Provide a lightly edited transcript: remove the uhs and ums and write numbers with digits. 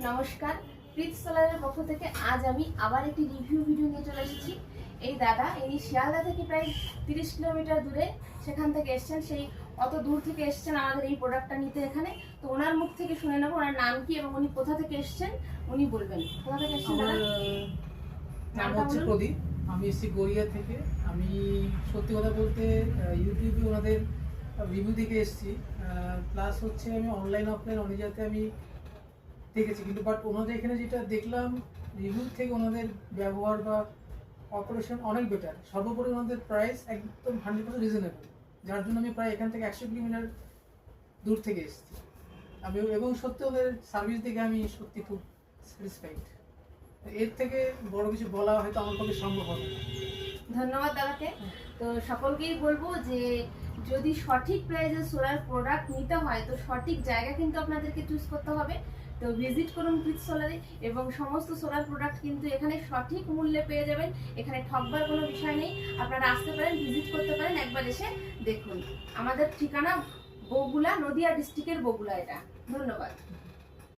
নমস্কার, প্রীত সোলারের পক্ষ থেকে আজ আমি আবার একটি রিভিউ ভিডিও নিয়ে চলে এসেছি। এই দাদা ইনি শিয়ালদা থেকে প্রায় 30 কিলোমিটার দূরে সেখান থেকে এসেছেন, সেই অত দূর থেকে এসেছেন আমাদের এই প্রোডাক্টটা নিতে এখানে। তো ওনার মুখ থেকে শুনে নেবো ওনার নাম কি এবং উনি কোথা থেকে এসেছেন উনি বলবেন। কোথা থেকে এসেছেন দাদা? নাম হচ্ছে প্রদীপ, আমি এসেছি গড়িয়া থেকে। আমি সত্যি কথা বলতে ইউটিউবে ওনাদের রিভিউ দেখে এসেছি, প্লাস হচ্ছে আমি অনলাইন অফলাইন অনেক জায়গাতে আমি দেখেছি, কিন্তু বাট ওনাদের এখানে যেটা দেখলাম রিভিউ থেকে ওনাদের ব্যবহার বা অপারেশন অনেক বেটার। সর্বোপরি ওনাদের প্রাইস একদম 100% রিজনেবল, যার জন্য আমি প্রায় এখান থেকে 100 কিলোমিটার দূর থেকে এসেছি। আমি এবং সত্যি ওদের সার্ভিস দেখে আমি সত্যি খুব স্যাটিসফাইড। এর থেকে বড় কিছু বলা হয়তো আমার পক্ষে সম্ভব হবে না। ধন্যবাদ দাদাকে। তো সকলকেই বলবো যে যদি সঠিক প্রাইসে সোলার প্রোডাক্ট নিতে হয় তো সঠিক জায়গা কিন্তু আপনাদেরকে চুজ করতে হবে। তো ভিজিট করুন প্রীত সোলারে এবং সমস্ত সোলার প্রোডাক্ট কিন্তু এখানে সঠিক মূল্যে পেয়ে যাবেন। এখানে ঠকবার কোনো বিষয় নেই, আপনারা আসতে পারেন, ভিজিট করতে পারেন, একবার এসে দেখুন। আমাদের ঠিকানা বগুলা, নদিয়া ডিস্ট্রিক্টের বগুলা এটা। ধন্যবাদ।